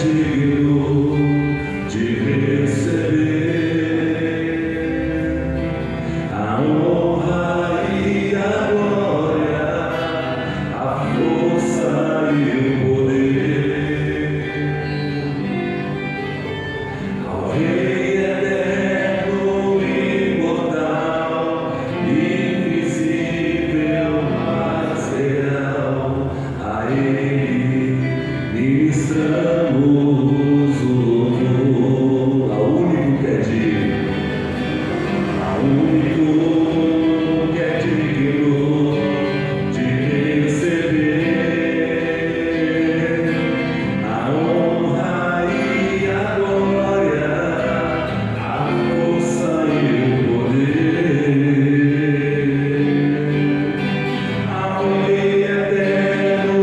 digno de receber a honra e a glória, a força e o poder ao Rei eterno, imortal, invisível, mas real. A Ele ministramos o louvor, ao único que é digno, ao único que é digno de receber a honra e a glória, a força e o poder ao Rei eterno,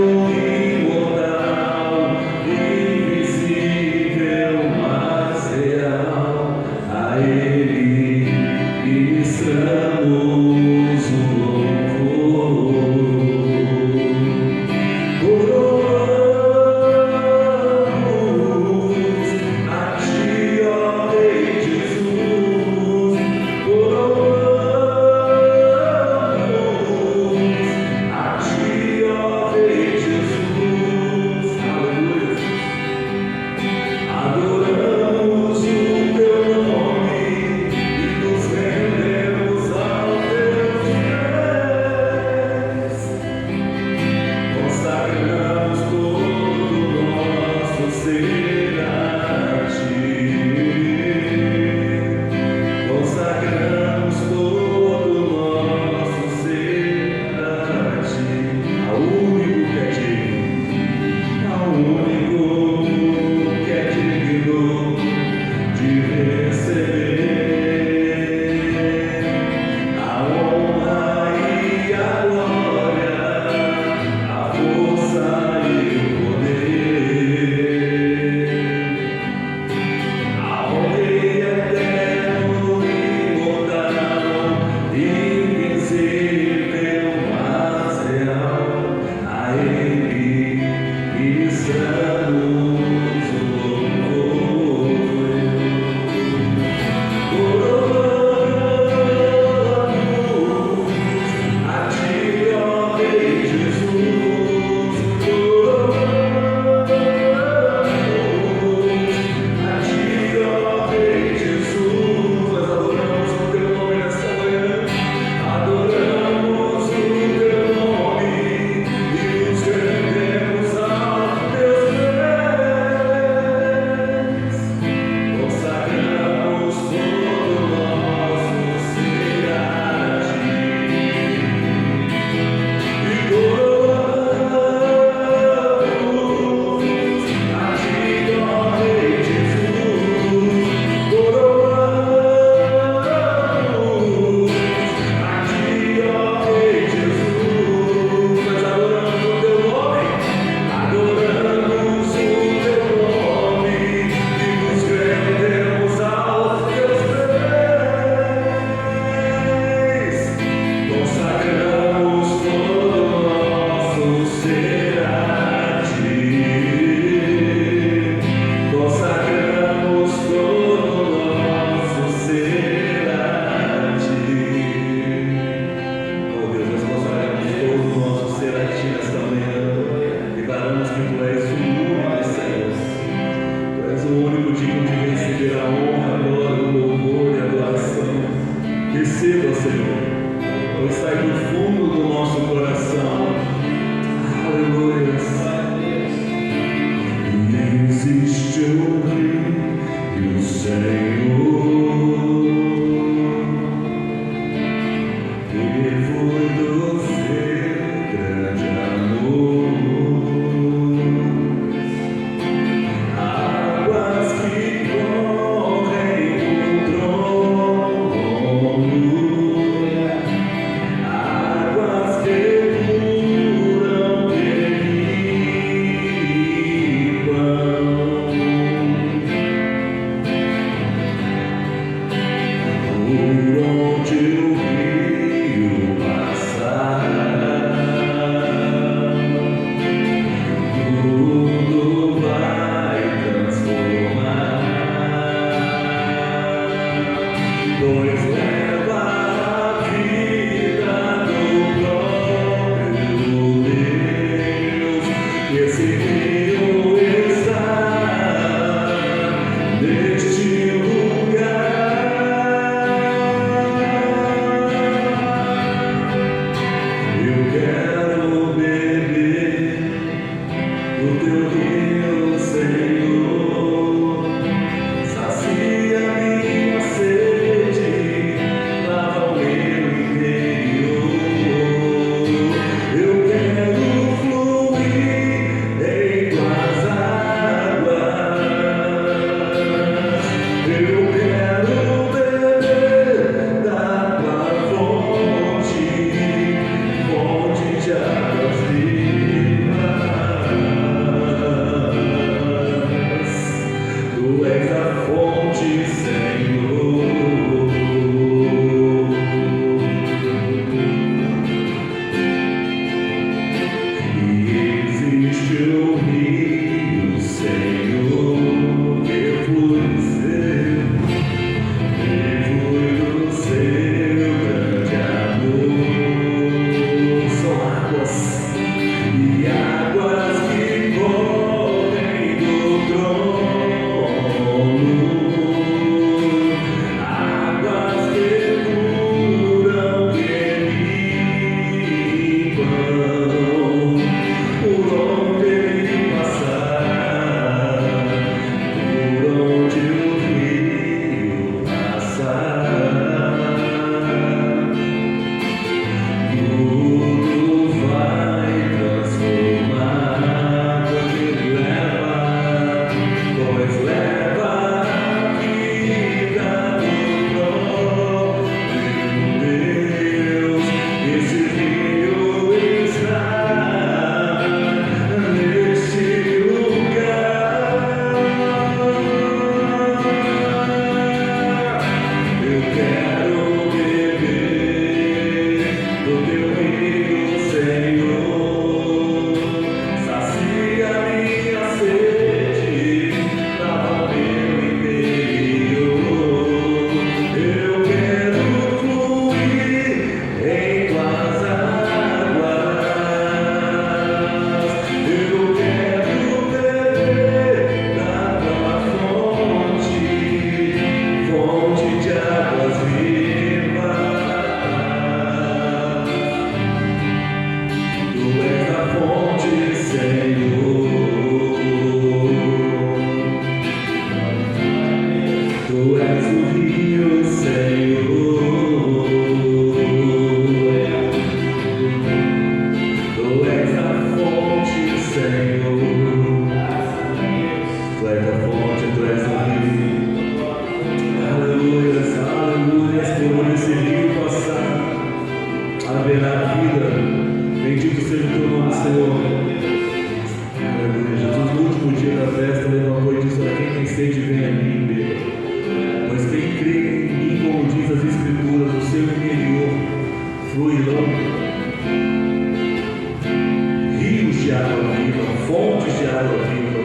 água viva.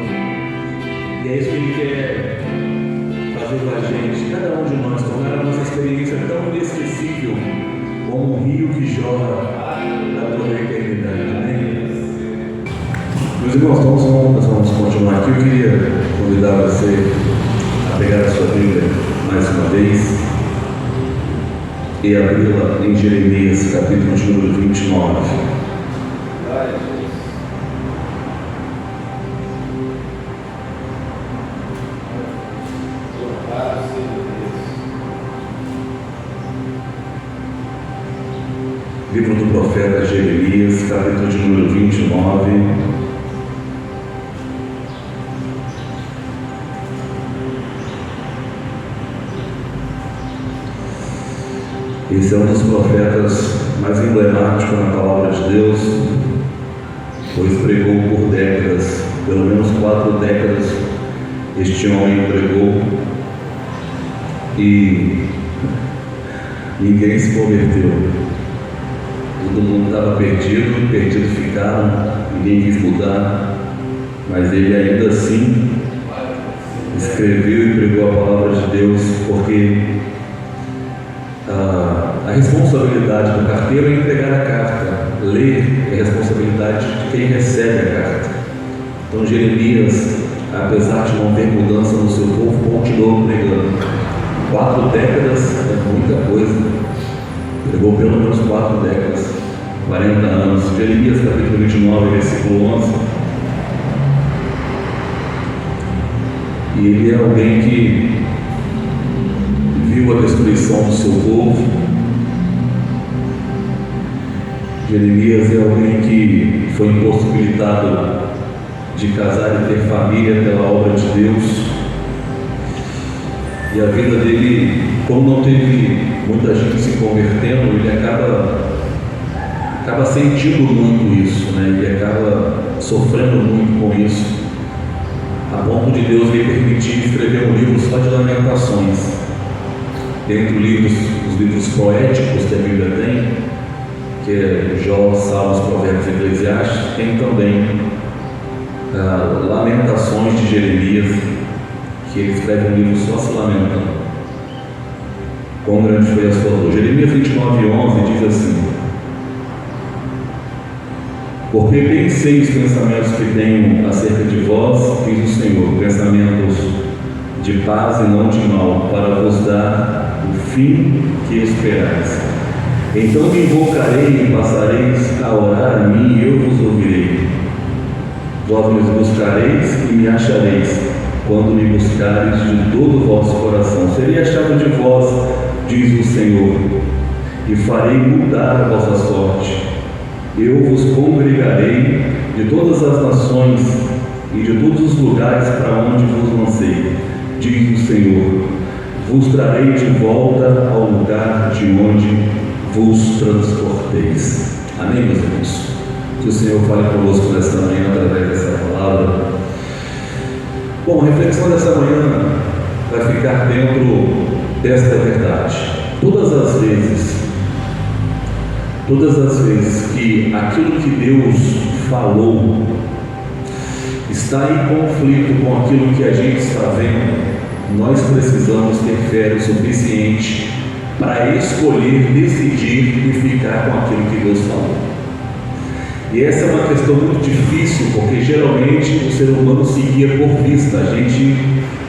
E é isso que Ele quer fazer com a gente, cada um de nós, tornar a nossa experiência tão inesquecível como um rio que jorra da toda a eternidade. Amém? Meus irmãos, nós vamos continuar aqui. Eu queria convidar você a pegar a sua Bíblia mais uma vez e abri-la em Jeremias, capítulo de número 29. Livro do profeta Jeremias, capítulo de número 29. Esse é um dos profetas mais emblemáticos na palavra de Deus, pois pregou por décadas, pelo menos 4 décadas, este homem pregou e ninguém se converteu. Todo mundo estava perdido ficaram, ninguém quis mudar, mas ele ainda assim escreveu e pregou a palavra de Deus, porque a responsabilidade do carteiro é entregar a carta, ler é a responsabilidade de quem recebe a carta. Então Jeremias, apesar de não ter mudança no seu povo, continuou pregando. 4 décadas é muita coisa, pregou pelo menos 4 décadas, 40 anos. Jeremias capítulo 29, versículo 11. E ele é alguém que viu a destruição do seu povo. Jeremias é alguém que foi impossibilitado de casar e ter família pela obra de Deus. E a vida dele, como não teve muita gente se convertendo, ele acaba sentindo muito isso, né? Ele acaba sofrendo muito com isso, a ponto de Deus lhe permitir escrever um livro só de lamentações. Dentre os livros poéticos que a Bíblia tem, que é Jó, Salmos, Provérbios e Eclesiastes, tem também Lamentações de Jeremias, que ele escreve um livro só se lamentando. Quão grande foi a sua dor. Jeremias 29:11 diz assim: porque bem sei os pensamentos que tenho acerca de vós, diz o Senhor, pensamentos de paz e não de mal, para vos dar o fim que esperais. Então me invocarei e passareis a orar a mim, e eu vos ouvirei. Vós me buscareis e me achareis, quando me buscareis de todo o vosso coração. Serei achado de vós, diz o Senhor, e farei mudar a vossa sorte. Eu vos congregarei de todas as nações e de todos os lugares para onde vos lancei, diz o Senhor. Vos trarei de volta ao lugar de onde vos transporteis. Amém, meus irmãos? Que o Senhor fale conosco nesta manhã através dessa palavra. Bom, a reflexão dessa manhã vai ficar dentro desta verdade. Todas as vezes que aquilo que Deus falou está em conflito com aquilo que a gente está vendo, nós precisamos ter fé o suficiente para escolher, decidir e ficar com aquilo que Deus falou. E essa é uma questão muito difícil, porque geralmente o ser humano se guia por vista. A gente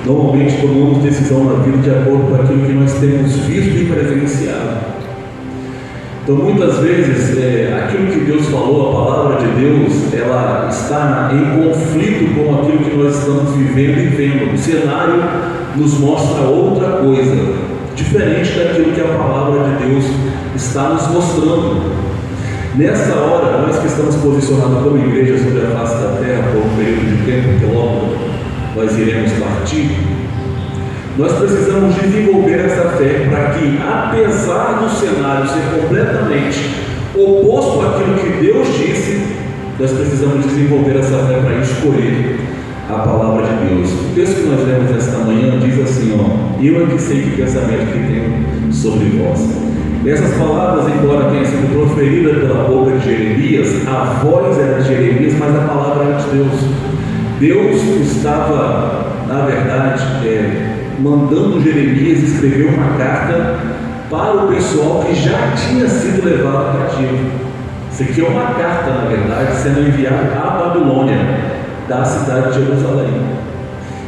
normalmente tomamos decisão na vida de acordo com aquilo que nós temos visto e presenciado. Então muitas vezes aquilo que Deus falou, a palavra de Deus, ela está em conflito com aquilo que nós estamos vivendo e vendo. O cenário nos mostra outra coisa, diferente daquilo que a palavra de Deus está nos mostrando. Nessa hora, nós que estamos posicionados como igreja sobre a face da terra por um período de tempo, que logo nós iremos partir, nós precisamos desenvolver essa fé para que, apesar do cenário ser completamente oposto àquilo que Deus disse, nós precisamos desenvolver essa fé para escolher a palavra de Deus. O texto que nós lemos esta manhã diz assim: eu é que sei que pensamento que tenho sobre vós. Essas palavras, embora tenham sido proferidas pela boca de Jeremias, a voz era de Jeremias, mas a palavra era de Deus. Deus estava, na verdade, mandando Jeremias escrever uma carta para o pessoal que já tinha sido levado cativo. Isso aqui é uma carta, na verdade, sendo enviada à Babilônia, da cidade de Jerusalém.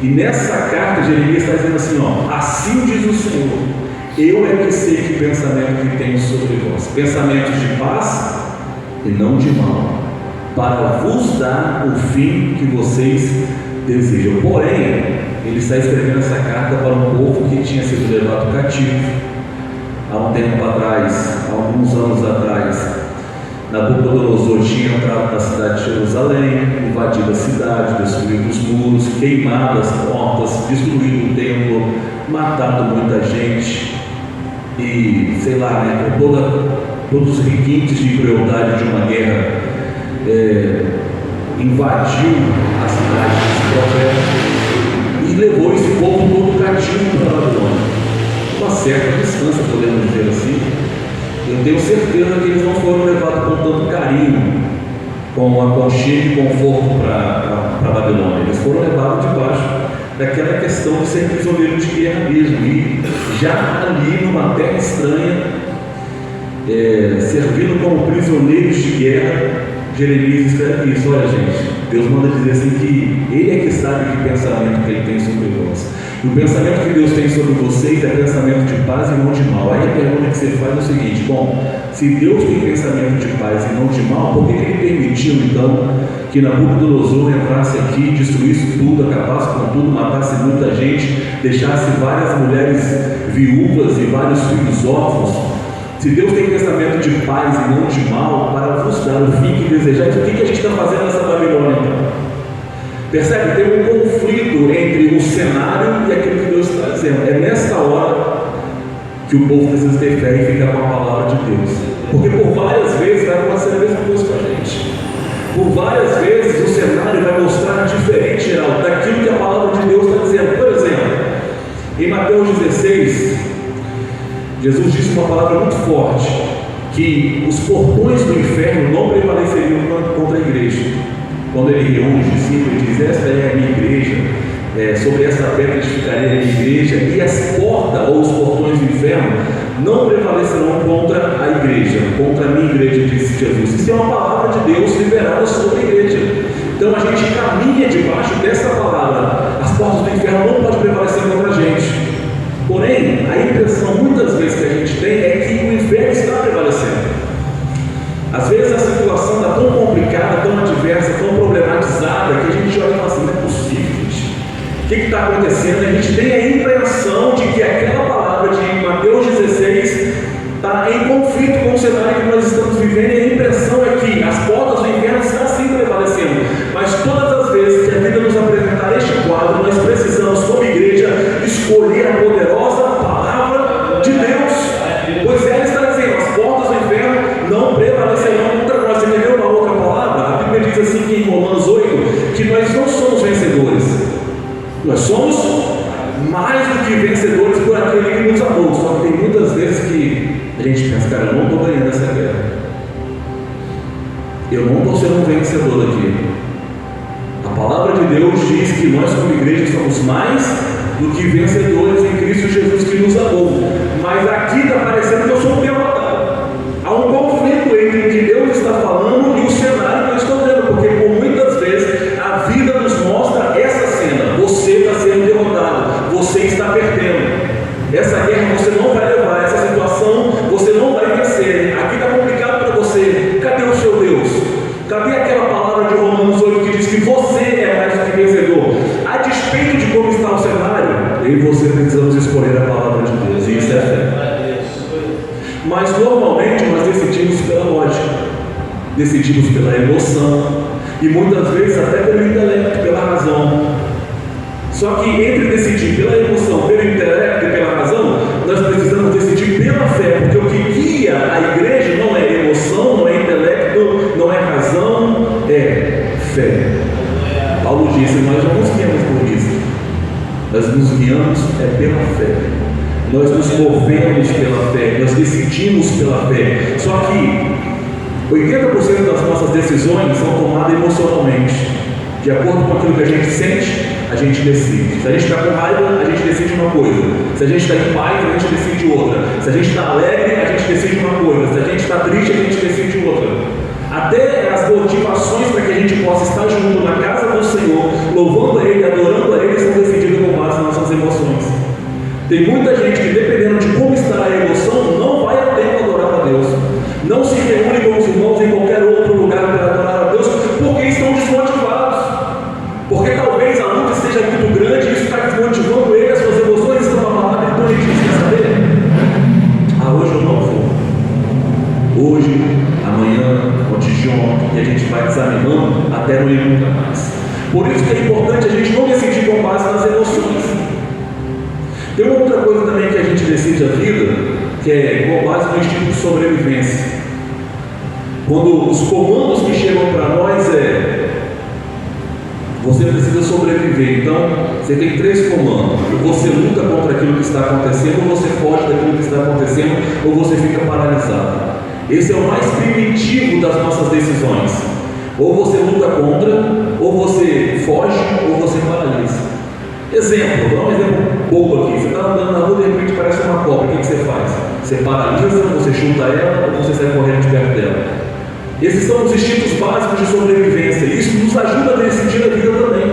E nessa carta, Jeremias está dizendo assim: assim diz o Senhor, eu é que sei que pensamento que tenho sobre vós, pensamentos de paz e não de mal, para vos dar o fim que vocês desejam. Porém, ele está escrevendo essa carta para um povo que tinha sido levado cativo. Há um tempo atrás, há alguns anos atrás, Nabucodonosor tinha entrado na cidade de Jerusalém, invadido a cidade, destruído os muros, queimado as portas, destruído o templo, matado muita gente e, com todos os requintes de crueldade de uma guerra, invadiu a cidade dos profetas e levou esse povo todo cativo para a Babilônia. Uma certa distância, podemos dizer assim. Eu tenho certeza que eles não foram levados com tanto carinho, com aconchego e conforto para a Babilônia. Eles foram levados debaixo daquela questão de ser prisioneiro de guerra mesmo. E já ali numa terra estranha, servindo como prisioneiros de guerra, Jeremias escreve isso: olha, gente, Deus manda dizer assim que Ele é que sabe que pensamento que Ele tem sobre vós. E o pensamento que Deus tem sobre vocês é pensamento de paz e não de mal. Aí a pergunta que você faz é o seguinte: se Deus tem pensamento de paz e não de mal, por que Ele permitiu então que Nabucodonosor entrasse aqui, destruísse tudo, acabasse com tudo, matasse muita gente, deixasse várias mulheres viúvas e vários filhos órfãos? Se Deus tem pensamento de paz e não de mal, para vos dar o fim que desejais, o que a gente está fazendo nessa Babilônia então? Percebe? Tem um conflito entre o cenário e aquilo que Deus está dizendo. É nesta hora que o povo precisa ter fé e ficar com a palavra de Deus, porque por várias vezes vai acontecer a mesma coisa com a gente. Por várias vezes o cenário vai mostrar diferente, Geraldo, daquilo que a palavra de Deus está dizendo. Por exemplo, em Mateus 16, Jesus disse uma palavra muito forte, que os portões do inferno não prevaleceriam contra a igreja. Quando ele reúne os discípulos, ele diz: esta é a minha igreja, sobre esta pedra edificarei a minha igreja, e as portas ou os portões do inferno não prevalecerão contra a igreja, contra a minha igreja, disse Jesus. Isso é uma palavra de Deus liberada sobre a igreja. Então a gente caminha debaixo dessa palavra. As portas do inferno não podem prevalecer contra a gente. Porém, a impressão muitas vezes que a gente tem é que o inferno está prevalecendo. Às vezes a situação está tão complicada, tão adversa, tão problematizada, que a gente olha e fala assim: não é possível, gente. O que está acontecendo? A gente tem a impressão de que aquela palavra de Mateus 16 está em conflito com o cenário que nós estamos vivendo, e a impressão é que as portas do inferno estão sim prevalecendo. Mas todas as vezes que a vida nos apresentar este quadro, nós precisamos, como igreja, escolher a poderosa palavra de Deus, pois ela está dizendo: as portas do inferno não prevalecerão contra nós. Você entendeu uma outra palavra? A Bíblia diz assim, que em Romanos 8, que nós não somos vencedores, nós somos mais do que vencedores por aquele que nos amou. Só que tem muitas vezes que a gente pensa: cara, eu não estou ganhando essa guerra, eu não estou sendo um vencedor aqui. A palavra de Deus diz que nós, como igreja, somos mais do que vencedores em Cristo Jesus, que nos amou. Mas aqui está parecendo que eu sou um derrotado. Há um conflito entre o que Deus está falando e o cenário que eu estou vendo, porque por muitas vezes a vida nos mostra essa cena: você está sendo derrotado, você está perdendo. Essa guerra você não vai levar, essa situação você não vai vencer. Aqui está complicado para você. Cadê o seu Deus? Cadê aquela palavra de Romanos 8 que diz que você é mais do que vencedor? A despeito de como está o cenário, eu e você precisamos escolher a palavra de Deus, e isso é fé. Mas normalmente nós decidimos pela lógica, decidimos pela emoção, e muitas vezes até pelo intelecto, pela razão. Só que entre decidir pela emoção, pelo intelecto e pela razão, nós precisamos decidir pela fé, porque o que guia a igreja não é emoção, não é intelecto, não é razão, é fé. Paulo disse: nós não nos guiamos por isso, nós nos guiamos pela fé, nós nos movemos pela fé, nós decidimos pela fé. Só que 80% das nossas decisões são tomadas emocionalmente. De acordo com aquilo que a gente sente, a gente decide. Se a gente está com raiva, a gente decide uma coisa. Se a gente está em paz, a gente decide outra. Se a gente está alegre, a gente decide uma coisa. Se a gente está triste, a gente decide outra. Até as motivações para que a gente possa estar junto na casa do Senhor, louvando a Ele, adorando a Ele, são decididas com base nas nossas emoções. Tem muita gente que, dependendo de como está a emoção, não vai a tempo adorar a Deus. Não se reúne com os irmãos em qualquer outro lugar para adorar a Deus, porque estão desmotivados. Porque talvez a luta esteja muito grande e isso está desmotivando ele, as suas emoções estão abaladas. Então ele diz: quer saber? Hoje eu não vou. Hoje, amanhã, antes de ontem, e a gente vai desanimando até não ir nunca mais. Por isso que é importante a gente não decidir com base nas emoções. Tem uma outra coisa também que a gente decide a vida, que é com base no instinto de sobrevivência. Quando os comandos que chegam para nós você precisa sobreviver. Então, você tem 3 comandos. Ou você luta contra aquilo que está acontecendo, ou você foge daquilo que está acontecendo, ou você fica paralisado. Esse é o mais primitivo das nossas decisões. Ou você luta contra, ou você foge, ou você paralisa. Exemplo, vou dar um exemplo bobo aqui. Você está andando na rua e de repente parece uma cobra. O que você faz? Você paralisa, você chuta ela, ou você sai correndo de perto dela. Esses são os instintos básicos de sobrevivência. Isso nos ajuda a decidir a vida também.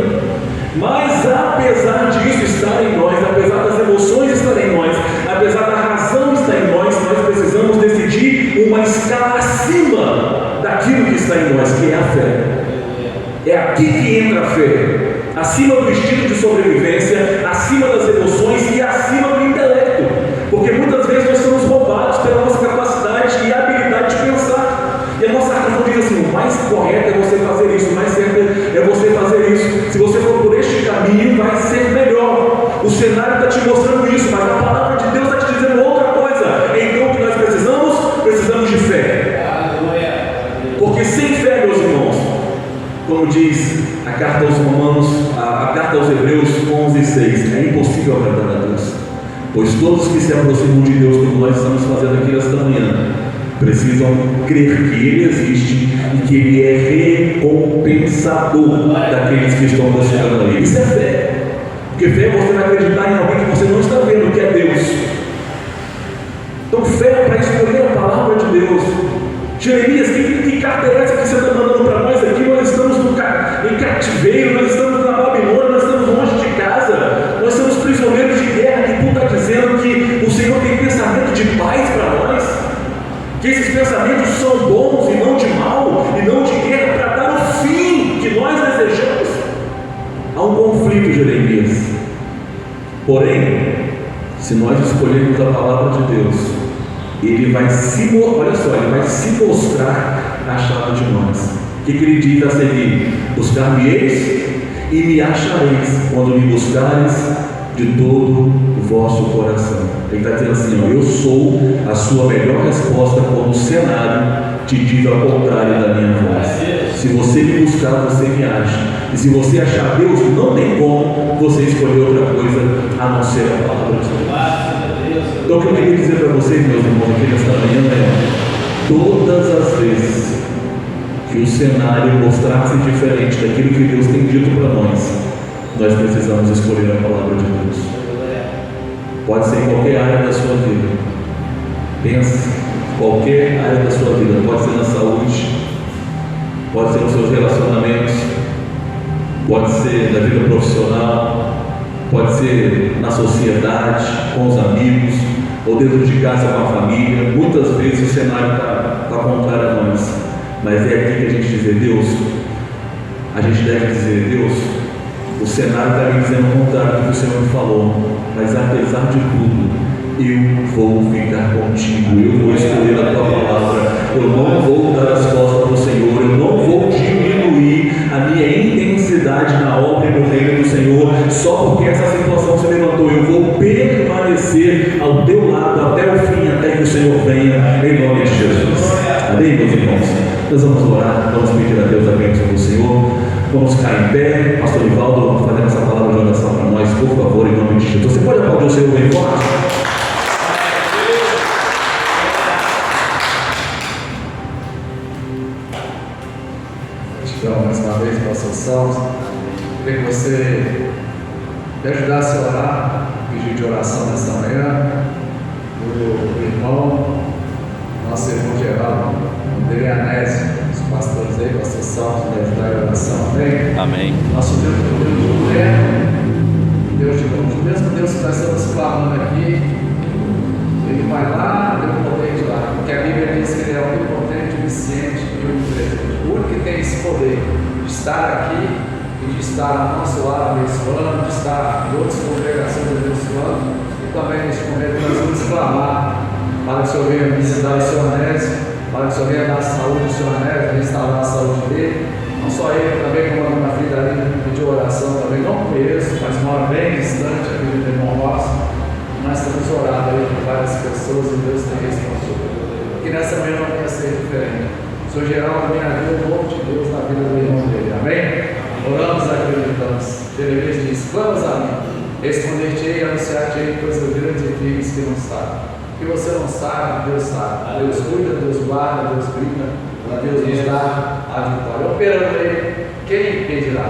Mas apesar disso estar em nós, apesar das emoções estarem em nós, apesar da razão estar em nós precisamos decidir uma escala acima daquilo que está em nós, que é a fé. É aqui que entra a fé. Acima do instinto de sobrevivência, acima das emoções e acima do intelecto. Porque muitas vezes nós somos roubados pela nossa capacidade e habilidade de pensar. E a nossa razão diz assim: o mais correto é você fazer isso, o mais certo é você fazer isso. Se você for por este caminho, vai ser melhor. O cenário está te mostrando isso, mas a palavra de Deus está te dizendo outra coisa. Então o que nós precisamos? Precisamos de fé. Porque sem fé, meus irmãos, como diz a carta aos Romanos, a carta aos Hebreus 11:6, é impossível agradar a Deus. Pois todos que se aproximam de Deus, como nós estamos fazendo aqui nesta manhã, precisam crer que Ele existe e que Ele é recompensador daqueles que estão buscando a Ele. Isso é fé. Porque fé é você vai acreditar em alguém que você não está vendo, que é Deus. Então fé é para escolher a palavra de Deus. Jeremias, que carta é essa que você está mandando para nós aqui? Nós estamos em cativeiro, nós estamos na Babilônia, nós estamos longe de casa, nós somos prisioneiros de guerra, e tu está dizendo que o Senhor tem pensamento de paz para nós? Que esses pensamentos são bons e não de mal, e não de guerra, para dar o fim que nós desejamos? Há um conflito, Jeremias. Porém, se nós escolhermos a palavra de Deus, Ele vai ele vai se mostrar achado de nós. O que Ele diz a seguir? Buscar-me-eis e me achareis, quando me buscareis de todo o vosso coração. Ele está dizendo assim: eu sou a sua melhor resposta quando o cenário te diz ao contrário da minha voz. Se você me buscar, você me acha. E se você achar Deus, não tem como você escolher outra coisa a não ser a palavra de Deus. Então o que eu queria dizer para vocês, meus irmãos, aqui nesta manhã é: todas as vezes que o cenário mostrar-se diferente daquilo que Deus tem dito para nós precisamos escolher a palavra de Deus. Pode ser em qualquer área da sua vida. Pense, qualquer área da sua vida. Pode ser na saúde, pode ser nos seus relacionamentos, pode ser na vida profissional, pode ser na sociedade, com os amigos, ou dentro de casa com a família. Muitas vezes o cenário está contrário a nós, mas é aqui que a gente dizer: Deus, a gente deve dizer: Deus, o cenário está me dizendo o contrário do que o Senhor me falou, mas apesar de tudo, eu vou ficar contigo, eu vou escolher a tua palavra, eu não vou dar as costas para o Senhor, eu não vou diminuir a minha intensidade na obra e no reino do Senhor, só porque essa situação se levantou. Eu vou permanecer ao teu lado até o fim, até que o Senhor venha, em nome de Jesus. Amém, meus irmãos? Nós vamos orar, vamos pedir a Deus a bênção do Senhor. Vamos ficar em pé. Pastor Nivaldo, fazendo essa palavra de oração para nós, por favor, em nome de Jesus. Você pode aplaudir o Senhor bem forte? Então, mais uma vez, nossas salmos. Queria que você me ajudasse a orar, pedir de oração nessa manhã, o irmão, nosso irmão Geraldo, André Anésio, os pastores aí, pastor Salmo, me ajudar em oração, amém? Amém. Nosso Deus, Deus eterno, Deus de longe, o mesmo Deus que nós estamos clamando aqui, Ele vai lá, onipotente lá, porque a Bíblia diz que Ele é onipotente, onisciente e onipresente. O único que tem esse poder de estar aqui e de estar ao nosso lado abençoando, de estar em outras congregações abençoando, e também neste momento nós vamos clamar para que o Senhor venha visitar o Senhor Anésio, para que o Senhor venha dar saúde ao Senhor Anésio, restaurar a saúde dele. Não só ele, também como a dona Frida ali pediu oração, também não conheço, mas mora bem distante aqui do irmão Rosa. Nós temos orado aí por várias pessoas e Deus tem respondido. Que nessa manhã não venha ser diferente. O Senhor Geraldo venha ver o novo de Deus na vida do irmão dele, amém? Oramos e acreditamos. Jeremias diz: clamas a mim, responder-te-ei e anunciar-te-ei coisas grandes e firmes que não sabe. O que você não sabe, Deus sabe. Deus cuida, Deus guarda, Deus brinda, Deus nos dá a vitória. Operando Ele, quem impedirá?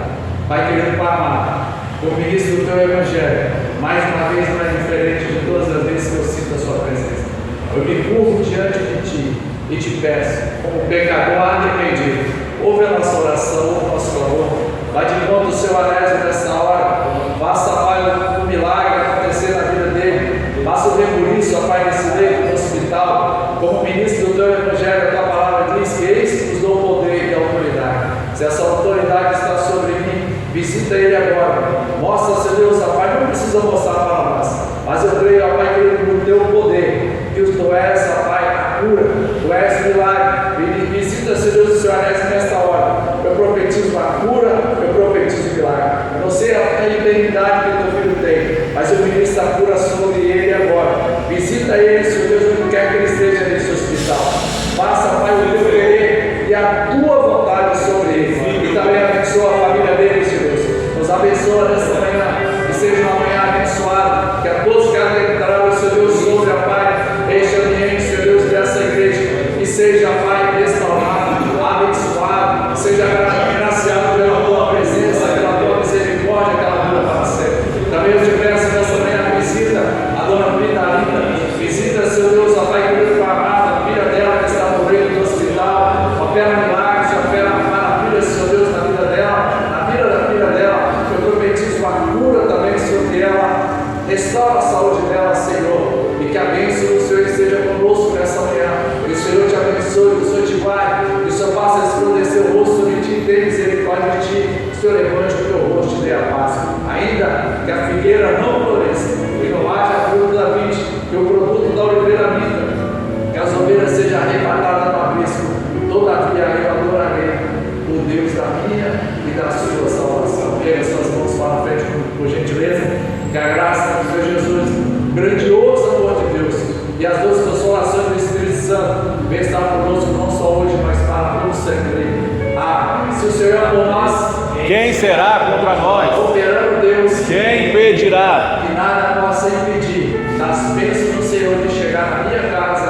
Pai querido, Pai amado, como ministro do Teu Evangelho, mais uma vez não é diferente de todas as vezes que eu sinto a Sua presença. Eu me curvo diante de Ti e te peço, como pecador arrependido, ouve a nossa oração, ouve o nosso clamor, vai de encontro do Seu Anésio nessa hora, faça, Pai, um milagre acontecer na vida dele, faça o rebuliço, Pai, nesse leito no hospital, como ministro do Teu Evangelho, a Tua palavra diz que eis que nos dou poder e autoridade. Se essa autoridade está sobre mim, visita Ele agora, mostra, Senhor Deus, Pai, não precisa mostrar para nós, mas eu creio, Pai, que no Teu poder, que Tu és, Pai, a cura, Tu és o milagre, e visita, Senhor Deus, o Senhor Anésio nesta hora. Eu profetizo a cura, eu profetizo o milagre. Eu não sei a eternidade que Teu Filho tem, mas eu ministro a cura sobre ele agora. Visita ele, Senhor Deus, onde quer que ele esteja nesse hospital. Faça, Pai, o Teu querer e a Tua vontade sobre ele. E também abençoa a família dele, Senhor Deus. Nos abençoa nesta manhã, que seja uma manhã abençoada, que a todos que adentraram, Senhor Deus, sobre a Pai, este ambiente, Senhor Deus, dessa igreja, que seja, Pai, restaurado, abençoado, seja agraciado pela Tua presença, pela Tua misericórdia, pela Tua parceira. Também eu te peço nessa manhã, visita a dona Frida Linda, visita, Senhor Deus, a Pai querido, a amada, a filha dela que está no leito do hospital, opera milagres, opera maravilhas, Senhor Deus, na vida dela, na vida da filha dela. Eu profetizo a cura também sobre ela, restaura a saúde dela, Senhor, e que a bênção do Senhor esteja conosco nessa manhã. Que o Senhor te abençoe, que o Senhor te guarde, que o Senhor faça resplandecer o rosto sobre ti, tenha misericórdia de ti, que o Senhor levante o teu rosto e te dê a paz. Ainda que a figueira não floresça, e não haja fruto da vide, que o produto da oliveira minta, que as ovelhas sejam arrebatadas no abismo, todavia eu adorarei o Deus da minha e da sua salvação. Pega as suas mãos para a frente, por gentileza, que a graça do Senhor Jesus, grandioso amor de Deus e as duas consolações do Espírito Santo venham estar conosco não só hoje, mas para todo sempre. Amém. Se o Senhor é por nós, Quem será contra nós? operando Deus, Quem impedirá? que nada possa impedir das bênçãos do Senhor de chegar na minha casa